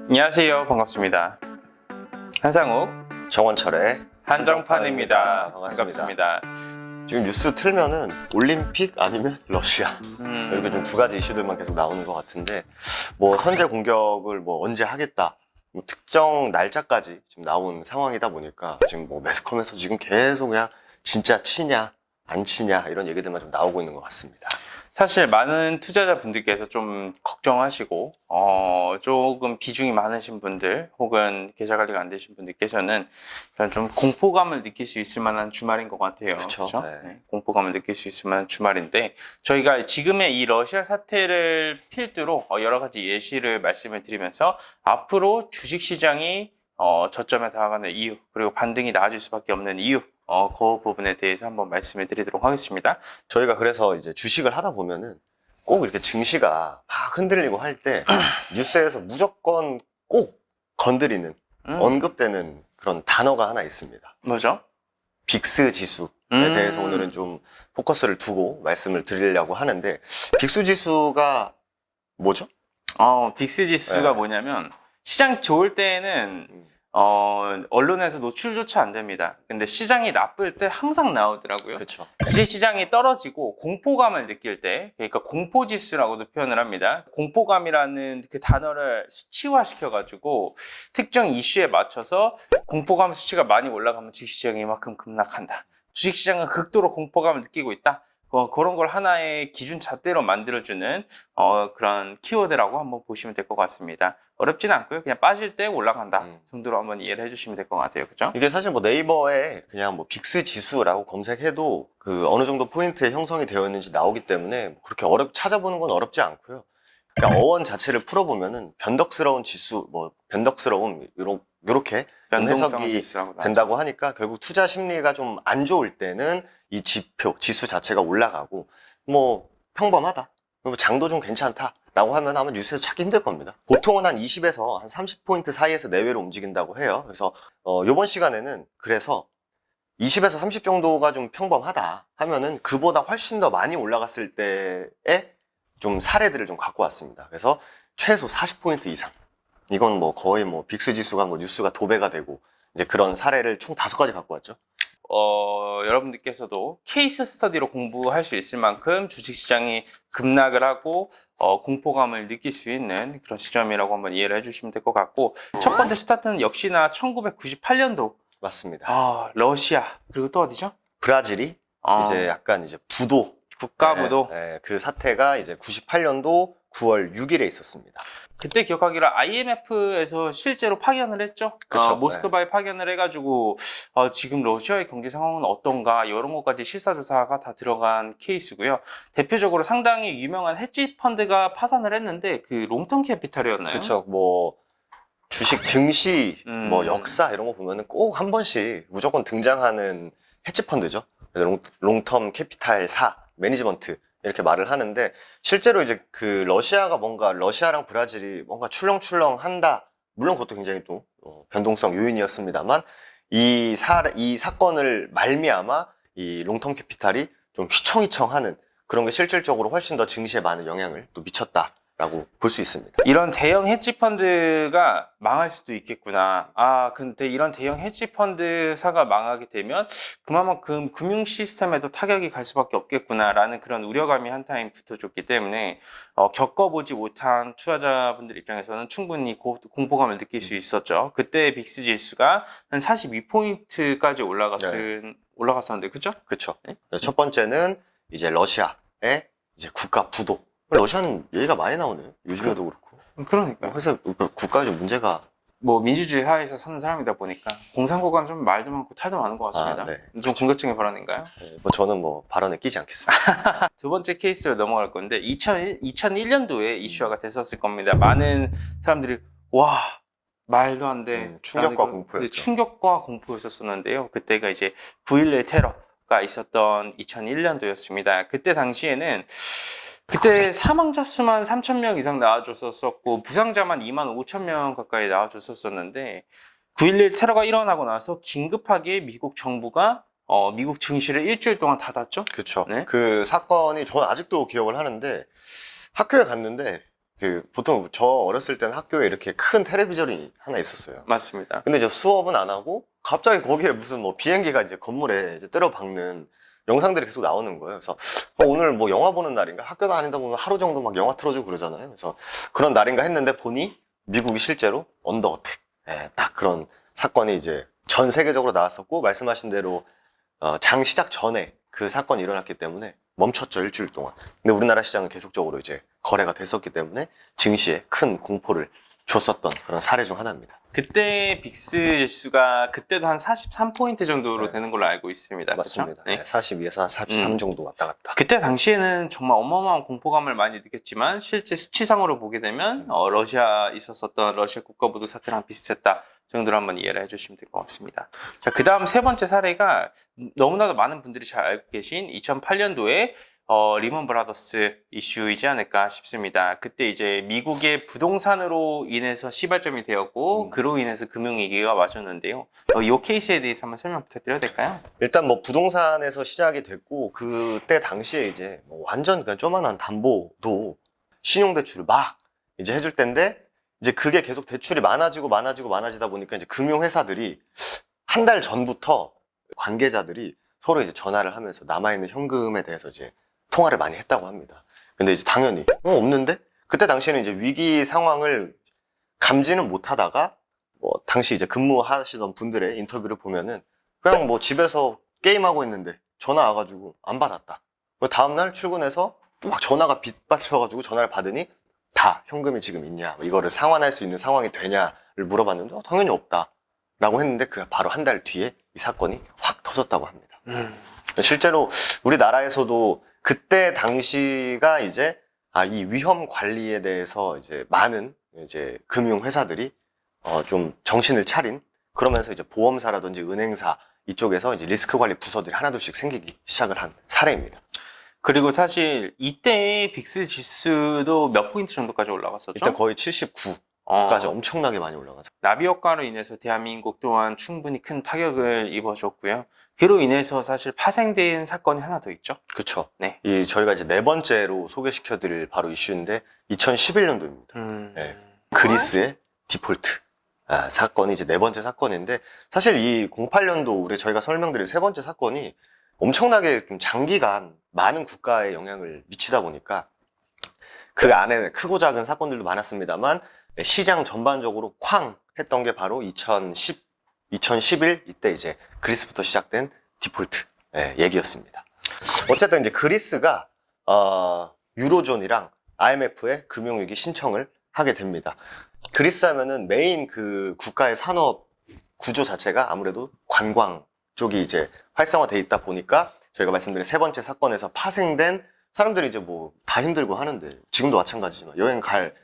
안녕하세요. 반갑습니다. 한상욱, 정원철의 한정판입니다. 반갑습니다. 지금 뉴스 틀면은 올림픽 아니면 러시아 이렇게 좀 두 가지 이슈들만 계속 나오는 것 같은데, 뭐 선제 공격을 뭐 언제 하겠다, 뭐 특정 날짜까지 지금 나온 상황이다 보니까 지금 뭐 매스컴에서 지금 계속 그냥 진짜 치냐 안 치냐 이런 얘기들만 좀 나오고 있는 것 같습니다. 사실 많은 투자자분들께서 좀 걱정하시고 조금 비중이 많으신 분들 혹은 계좌 관리가 안 되신 분들께서는 그런 좀 공포감을 느낄 수 있을 만한 주말인 것 같아요. 그쵸? 그렇죠? 네. 네, 공포감을 느낄 수 있을 만한 주말인데, 저희가 지금의 이 러시아 사태를 필두로 여러 가지 예시를 말씀을 드리면서 앞으로 주식시장이 저점에 다가가는 이유, 그리고 반등이 나아질 수밖에 없는 이유, 그 부분에 대해서 한번 말씀을 드리도록 하겠습니다. 저희가 그래서 이제 주식을 하다 보면은 꼭 이렇게 증시가 막 흔들리고 할 때 뉴스에서 무조건 꼭 건드리는 언급되는 그런 단어가 하나 있습니다. 뭐죠? 빅스 지수에 대해서 오늘은 좀 포커스를 두고 말씀을 드리려고 하는데, 빅스 지수가 뭐죠? 빅스 지수가 네. 뭐냐면, 시장 좋을 때에는 언론에서 노출조차 안 됩니다. 근데 시장이 나쁠 때 항상 나오더라고요. 그렇죠. 주식시장이 떨어지고 공포감을 느낄 때, 그러니까 공포지수라고도 표현을 합니다. 공포감이라는 그 단어를 수치화시켜가지고 특정 이슈에 맞춰서 공포감 수치가 많이 올라가면 주식시장이 이만큼 급락한다. 주식시장은 극도로 공포감을 느끼고 있다. 그런 걸 하나의 기준 잣대로 만들어주는 그런 키워드라고 한번 보시면 될 것 같습니다. 어렵지는 않고요. 그냥 빠질 때 올라간다 정도로 한번 이해를 해주시면 될 것 같아요. 그죠? 이게 사실 뭐 네이버에 그냥 뭐 빅스 지수라고 검색해도 그 어느 정도 포인트에 형성이 되어 있는지 나오기 때문에 그렇게 찾아보는 건 어렵지 않고요. 그러니까 어원 자체를 풀어보면은 변덕스러운 지수, 뭐 변덕스러움 요렇게 좀 해석이 지수라고 된다고 하니까, 결국 투자 심리가 좀 안 좋을 때는 이 지수 자체가 올라가고, 뭐 평범하다, 그리고 장도 좀 괜찮다라고 하면 아마 뉴스에서 찾기 힘들 겁니다. 보통은 한 20에서 한 30포인트 사이에서 내외로 움직인다고 해요. 그래서 요번 시간에는 그래서 20에서 30 정도가 좀 평범하다 하면은 그보다 훨씬 더 많이 올라갔을 때에 좀 사례들을 좀 갖고 왔습니다. 그래서 최소 40포인트 이상, 이건 뭐 거의 뭐 빅스 지수가 뭐 뉴스가 도배가 되고 이제 그런 사례를 총 5가지 갖고 왔죠. 여러분들께서도 케이스 스터디로 공부할 수 있을 만큼 주식시장이 급락을 하고 공포감을 느낄 수 있는 그런 시점이라고 한번 이해를 해주시면 될 것 같고, 첫 번째 스타트는 역시나 1998년도 맞습니다. 러시아, 그리고 또 어디죠? 브라질이 이제 약간 이제 국가부도. 그 사태가 이제 98년도 9월 6일에 있었습니다. 그때 기억하기로 IMF에서 실제로 파견을 했죠. 그쵸. 모스크바에 파견을 해가지고 지금 러시아의 경제 상황은 어떤가, 이런 것까지 실사조사가 다 들어간 케이스고요. 대표적으로 상당히 유명한 헤지 펀드가 파산을 했는데 그 롱텀 캐피탈이었나요? 그쵸. 뭐 주식 증시 뭐 역사 이런 거 보면은 꼭 한 번씩 무조건 등장하는 헤지펀드죠. 롱텀 캐피탈 매니지먼트 이렇게 말을 하는데, 실제로 이제 그 러시아랑 브라질이 뭔가 출렁출렁 한다, 물론 그것도 굉장히 또 변동성 요인이었습니다만, 이 사건을 말미암아 이 롱텀 캐피탈이 좀 휘청휘청하는 그런 게 실질적으로 훨씬 더 증시에 많은 영향을 또 미쳤다라고 볼 수 있습니다. 이런 대형 헤지펀드가 망할 수도 있겠구나. 근데 이런 대형 헤지펀드사가 망하게 되면 그만큼 금융 시스템에도 타격이 갈 수밖에 없겠구나라는 그런 우려감이 한 타임 붙어줬기 때문에 겪어보지 못한 투자자분들 입장에서는 충분히 공포감을 느낄 수 있었죠. 그때 빅스 지수가 한 42포인트까지 올라갔었는데, 그죠? 그쵸. 네? 첫 번째는 이제 러시아의 이제 국가 부도. 러시아는 얘기가 많이 나오네요. 요즘에도 그렇고. 그러니까. 그래서 국가에 좀 문제가. 뭐 민주주의 사회에서 사는 사람이다 보니까 공산국가는 좀 말도 많고 탈도 많은 것 같습니다. 네. 좀 공격적인 발언인가요? 뭐 저는 뭐 발언에 끼지 않겠습니다. 두 번째 케이스로 넘어갈 건데 2001년도에 이슈화가 됐었을 겁니다. 많은 사람들이 와, 말도 안 돼. 충격과 공포였죠. 충격과 공포였었는데요. 그때가 이제 9.11 테러가 있었던 2001년도였습니다. 그때 당시에는 사망자 수만 3,000명 이상 나와줬었고 부상자만 25,000명 가까이 나와줬었는데, 9.11 테러가 일어나고 나서 긴급하게 미국 정부가 미국 증시를 일주일 동안 닫았죠. 그쵸. 네? 그 사건이 저는 아직도 기억을 하는데, 학교에 갔는데 보통 저 어렸을 때는 학교에 이렇게 큰 텔레비전이 하나 있었어요. 맞습니다. 근데 이제 수업은 안 하고 갑자기 거기에 무슨 뭐 비행기가 이제 건물에 이제 때려 박는 영상들이 계속 나오는 거예요. 그래서 오늘 뭐 영화 보는 날인가? 학교 다니다 보면 하루 정도 막 영화 틀어주고 그러잖아요. 그래서 그런 날인가 했는데 보니 미국이 실제로 언더 어택, 딱 그런 사건이 이제 전 세계적으로 나왔었고, 말씀하신 대로 장 시작 전에 그 사건이 일어났기 때문에 멈췄죠, 일주일 동안. 근데 우리나라 시장은 계속적으로 이제 거래가 됐었기 때문에 증시에 큰 공포를 줬었던 그런 사례 중 하나입니다. 그때 빅스 지수가 그때도 한 43포인트 정도로 네. 되는 걸로 알고 있습니다. 맞습니다. 그렇죠? 네. 42에서 한 43 정도 왔다 갔다. 그때 당시에는 정말 어마어마한 공포감을 많이 느꼈지만 실제 수치상으로 보게 되면 러시아 있었었던 러시아 국가부도 사태랑 비슷했다 정도로 한번 이해를 해주시면 될 것 같습니다. 자, 그 다음 세 번째 사례가 너무나도 많은 분들이 잘 알고 계신 2008년도에 리먼 브라더스 이슈이지 않을까 싶습니다. 그때 이제 미국의 부동산으로 인해서 시발점이 되었고 그로 인해서 금융위기가 맞았는데요. 이 케이스에 대해서 한번 설명 부탁드려도 될까요? 일단 뭐 부동산에서 시작이 됐고, 그때 당시에 이제 뭐 완전 그냥 조만한 담보도 신용대출을 막 이제 해줄 때인데, 이제 그게 계속 대출이 많아지다 보니까 이제 금융회사들이 한 달 전부터 관계자들이 서로 이제 전화를 하면서 남아있는 현금에 대해서 이제 통화를 많이 했다고 합니다. 근데 이제 당연히 없는데? 그때 당시에는 이제 위기 상황을 감지는 못 하다가 뭐 당시 이제 근무하시던 분들의 인터뷰를 보면은 그냥 뭐 집에서 게임하고 있는데 전화 와가지고 안 받았다. 다음날 출근해서 또 막 전화가 빗받쳐가지고 전화를 받으니 다 현금이 지금 있냐, 이거를 상환할 수 있는 상황이 되냐를 물어봤는데 당연히 없다 라고 했는데 그 바로 한 달 뒤에 이 사건이 확 터졌다고 합니다. 실제로 우리나라에서도 그때 당시가 이제 이 위험 관리에 대해서 이제 많은 이제 금융회사들이 좀 정신을 차린, 그러면서 이제 보험사라든지 은행사 이쪽에서 이제 리스크 관리 부서들이 하나둘씩 생기기 시작을 한 사례입니다. 그리고 사실 이때 빅스 지수도 몇 포인트 정도까지 올라갔었죠? 일단 거의 79까지 엄청나게 많이 올라가죠. 나비 효과로 인해서 대한민국 또한 충분히 큰 타격을 입어줬고요. 그로 인해서 사실 파생된 사건이 하나 더 있죠. 그렇죠. 네. 저희가 이제 네 번째로 소개시켜드릴 바로 이슈인데 2011년도입니다. 네. 그리스의 디폴트 사건이 이제 네 번째 사건인데, 사실 이 08년도 저희가 설명드린 세 번째 사건이 엄청나게 좀 장기간 많은 국가에 영향을 미치다 보니까 그 안에 크고 작은 사건들도 많았습니다만 시장 전반적으로 쾅 했던 게 바로 2011 이때 이제 그리스부터 시작된 디폴트 얘기였습니다. 어쨌든 이제 그리스가 유로존이랑 IMF에 금융위기 신청을 하게 됩니다. 그리스 하면은 메인 그 국가의 산업 구조 자체가 아무래도 관광 쪽이 이제 활성화돼 있다 보니까 저희가 말씀드린 세 번째 사건에서 파생된 사람들이 이제 뭐 다 힘들고 하는데, 지금도 마찬가지지만 여행 갈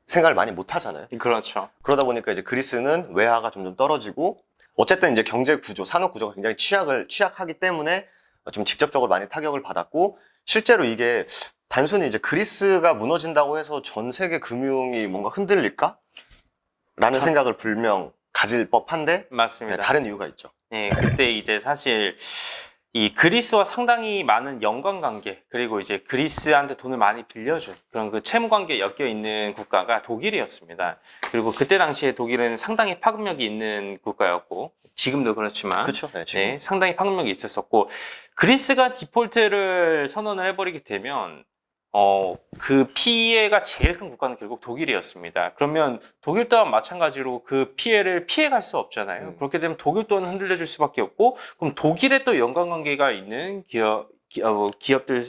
생각을 많이 못 하잖아요. 그렇죠. 그러다 보니까 이제 그리스는 외화가 점점 떨어지고, 어쨌든 이제 경제 구조, 산업 구조가 굉장히 취약하기 때문에 좀 직접적으로 많이 타격을 받았고, 실제로 이게 단순히 이제 그리스가 무너진다고 해서 전 세계 금융이 뭔가 흔들릴까? 라는 생각을 분명 가질 법한데, 맞습니다. 다른 이유가 있죠. 네, 그때 이제 사실 이 그리스와 상당히 많은 연관관계, 그리고 이제 그리스한테 돈을 많이 빌려준 그런 그 채무관계에 엮여 있는 국가가 독일이었습니다. 그리고 그때 당시에 독일은 상당히 파급력이 있는 국가였고, 지금도 그렇지만 그렇죠. 네, 지금. 네, 상당히 파급력이 있었었고, 그리스가 디폴트를 선언을 해버리게 되면 그 피해가 제일 큰 국가는 결국 독일이었습니다. 그러면 독일 또한 마찬가지로 그 피해를 피해갈 수 없잖아요. 그렇게 되면 독일 또한 흔들려줄 수밖에 없고, 그럼 독일에 또 연관관계가 있는 기업들,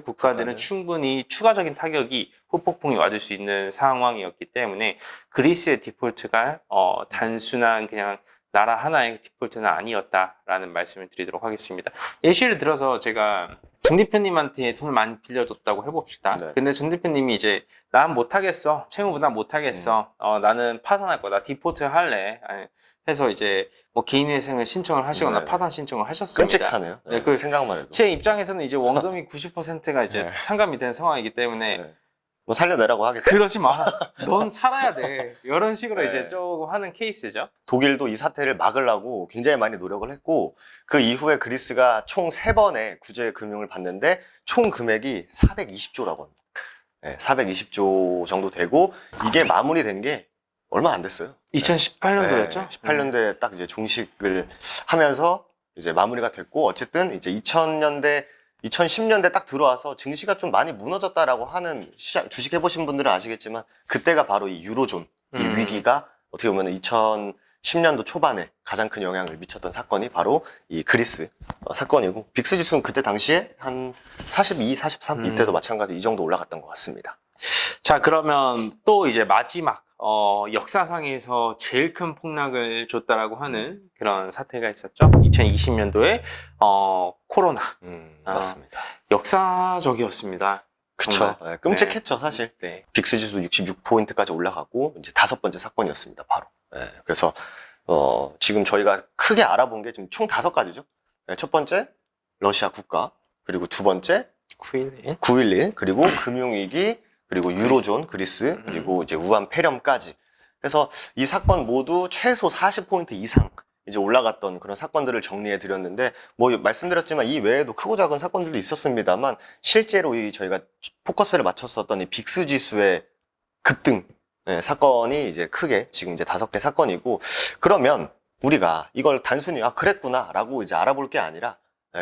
국가들은 충분히 추가적인 타격이 후폭풍이 맞을 수 있는 상황이었기 때문에 그리스의 디폴트가 단순한 그냥 나라 하나의 디폴트는 아니었다라는 말씀을 드리도록 하겠습니다. 예시를 들어서 제가 정 대표님한테 돈을 많이 빌려줬다고 해봅시다. 네. 근데 정 대표님이 이제 난 못하겠어, 채무보다 못하겠어, 나는 파산할 거다, 디폴트 할래 해서 이제 뭐 개인회생을 신청을 하시거나 네. 파산 신청을 하셨습니다. 끔찍하네요. 네, 그 생각만 해도. 제 입장에서는 이제 원금이 90%가 이제 네. 상감이 된 상황이기 때문에 네. 뭐 살려내라고 하겠죠. 그러지 마. 넌 살아야 돼. 이런 식으로 네. 이제 조금 하는 케이스죠. 독일도 이 사태를 막으려고 굉장히 많이 노력을 했고, 그 이후에 그리스가 총 3번의 구제 금융을 받는데 총 금액이 420조라고 합니다. 420조 정도 되고 이게 마무리된 게 얼마 안 됐어요. 2018년도였죠? 18년도에 딱 이제 종식을 하면서 이제 마무리가 됐고 어쨌든 이제 2010년대 딱 들어와서 증시가 좀 많이 무너졌다라고 하는 주식 해보신 분들은 아시겠지만 그때가 바로 이 유로존 이 위기가 어떻게 보면 2010년도 초반에 가장 큰 영향을 미쳤던 사건이 바로 이 그리스 사건이고 빅스 지수는 그때 당시에 한 42, 43 이때도 마찬가지 이 정도 올라갔던 것 같습니다. 자, 그러면 또 이제 마지막 역사상에서 제일 큰 폭락을 줬다라고 하는 그런 사태가 있었죠. 2020년도에 코로나. 맞습니다. 역사적이었습니다. 그쵸. 네, 끔찍했죠, 사실. 네. 빅스 지수 66포인트까지 올라가고 이제 5번째 사건이었습니다, 바로. 네, 그래서 지금 저희가 크게 알아본 게 지금 총 5가지죠. 네, 첫 번째 러시아 국가, 그리고 두 번째 9.11, 그리고 금융위기, 그리고 유로존, 그리스, 그리고 이제 우한 폐렴까지. 그래서 이 사건 모두 최소 40포인트 이상 이제 올라갔던 그런 사건들을 정리해 드렸는데, 뭐 말씀드렸지만 이 외에도 크고 작은 사건들도 있었습니다만, 실제로 이 저희가 포커스를 맞췄었던 이 빅스 지수의 급등 사건이 이제 크게 지금 이제 5개 사건이고, 그러면 우리가 이걸 단순히 그랬구나 라고 이제 알아볼 게 아니라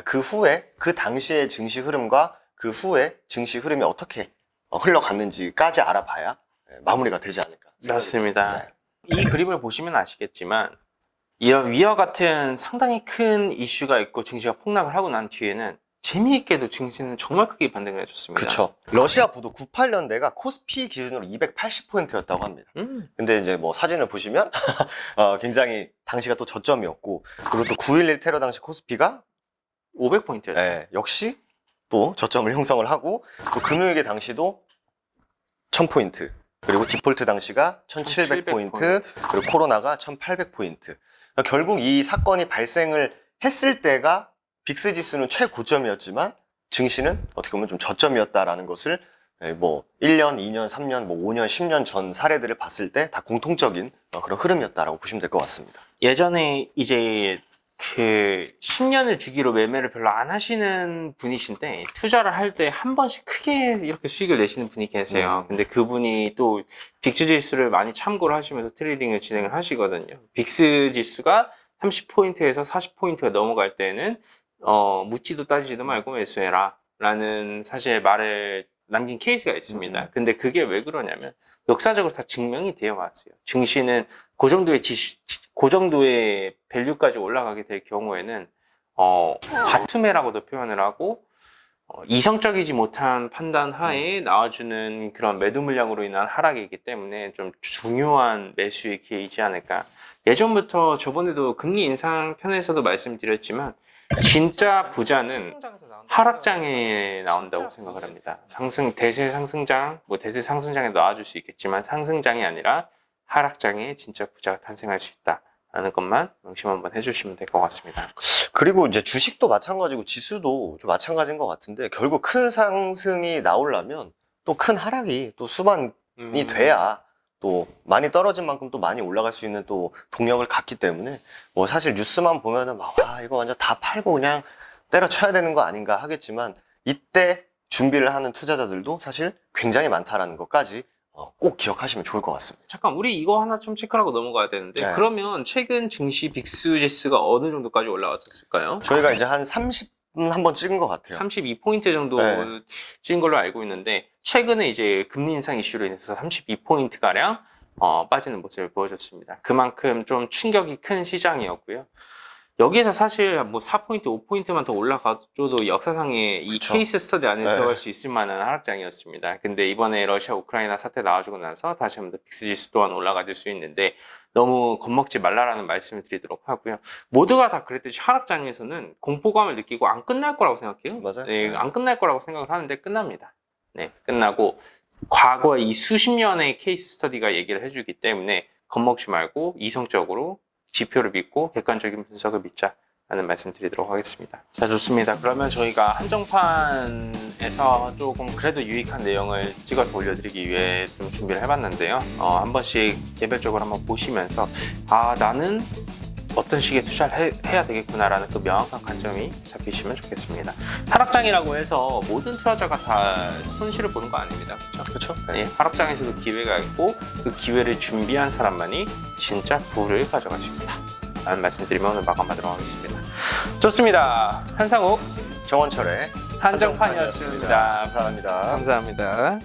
그 후에 그 당시의 증시 흐름과 그 후에 증시 흐름이 어떻게 흘러갔는지까지 알아봐야 마무리가 되지 않을까 생각합니다. 맞습니다. 이 그림을 보시면 아시겠지만 이런 위와 같은 상당히 큰 이슈가 있고 증시가 폭락을 하고 난 뒤에는 재미있게도 증시는 정말 크게 반등을 해줬습니다. 그렇죠. 러시아 부도 98년대가 코스피 기준으로 280포인트였다고 합니다. 근데 이제 뭐 사진을 보시면 굉장히 당시가 또 저점이었고, 그리고 또 9.11 테러 당시 코스피가 500포인트였죠. 역시 또 저점을 형성을 하고, 또 금융위기 당시도 1000포인트, 그리고 디폴트 당시가 1700포인트, 그리고 코로나가 1800포인트. 결국 이 사건이 발생을 했을 때가 빅스 지수는 최고점이었지만 증시는 어떻게 보면 좀 저점이었다라는 것을 뭐 1년, 2년, 3년, 뭐 5년, 10년 전 사례들을 봤을 때 다 공통적인 그런 흐름이었다라고 보시면 될 것 같습니다. 예전에 이제 그 10년을 주기로 매매를 별로 안 하시는 분이신데 투자를 할 때 한 번씩 크게 이렇게 수익을 내시는 분이 계세요. 근데 그분이 또 빅스 지수를 많이 참고를 하시면서 트레이딩을 진행을 하시거든요. 빅스 지수가 30포인트에서 40포인트가 넘어갈 때는 묻지도 따지지도 말고 매수해라 라는 사실 말을 남긴 케이스가 있습니다. 근데 그게 왜 그러냐면 역사적으로 다 증명이 되어 왔어요. 증시는 그 정도의 밸류까지 올라가게 될 경우에는 과투매라고도 표현을 하고 이성적이지 못한 판단 하에 나와주는 그런 매도 물량으로 인한 하락이기 때문에 좀 중요한 매수의 기회이지 않을까. 예전부터 저번에도 금리 인상 편에서도 말씀드렸지만 진짜 부자는 하락장에 나온다고 생각을 합니다. 대세 상승장, 뭐 대세 상승장에 나와줄 수 있겠지만 상승장이 아니라 하락장에 진짜 부자가 탄생할 수 있다라는 것만 명심 한번 해주시면 될 것 같습니다. 그리고 이제 주식도 마찬가지고 지수도 좀 마찬가지인 것 같은데, 결국 큰 상승이 나오려면 또 큰 하락이 또 수반이 돼야 또 많이 떨어진 만큼 또 많이 올라갈 수 있는 또 동력을 갖기 때문에, 뭐 사실 뉴스만 보면은 이거 완전 다 팔고 그냥 때려쳐야 되는 거 아닌가 하겠지만, 이때 준비를 하는 투자자들도 사실 굉장히 많다라는 것까지 꼭 기억하시면 좋을 것 같습니다. 잠깐 우리 이거 하나 좀 체크하고 넘어가야 되는데 그러면 최근 증시 빅스 지수가 어느 정도까지 올라왔었을까요? 저희가 이제 한 30분 한번 찍은 것 같아요. 32포인트 정도 찍은 걸로 알고 있는데 최근에 이제 금리 인상 이슈로 인해서 32포인트가량 빠지는 모습을 보여줬습니다. 그만큼 좀 충격이 큰 시장이었고요. 여기에서 사실 뭐 4포인트, 5포인트만 더 올라가줘도 역사상의 이 케이스 스터디 안에 들어갈 수 있을 만한 하락장이었습니다. 근데 이번에 러시아 우크라이나 사태 나와주고 나서 다시 한번 빅스 지수 또한 올라가질 수 있는데 너무 겁먹지 말라라는 말씀을 드리도록 하고요. 모두가 다 그랬듯이 하락장에서는 공포감을 느끼고 안 끝날 거라고 생각해요. 맞아요. 네, 안 끝날 거라고 생각을 하는데 끝납니다. 네, 끝나고 과거 이 수십 년의 케이스 스터디가 얘기를 해주기 때문에 겁먹지 말고 이성적으로 지표를 믿고 객관적인 분석을 믿자라는 말씀 드리도록 하겠습니다. 자, 좋습니다. 그러면 저희가 한정판에서 조금 그래도 유익한 내용을 찍어서 올려드리기 위해 좀 준비를 해봤는데요. 한 번씩 개별적으로 한번 보시면서 나는 어떤 시기에 투자를 해야 되겠구나라는 그 명확한 관점이 잡히시면 좋겠습니다. 하락장이라고 해서 모든 투자자가 다 손실을 보는 거 아닙니다. 그렇죠? 그렇죠? 예, 하락장에서도 기회가 있고 그 기회를 준비한 사람만이 진짜 부를 가져가십니다. 라는 말씀드리면 오늘 마감하도록 하겠습니다. 좋습니다. 한상욱 정원철의 한정판이었습니다. 감사합니다. 감사합니다.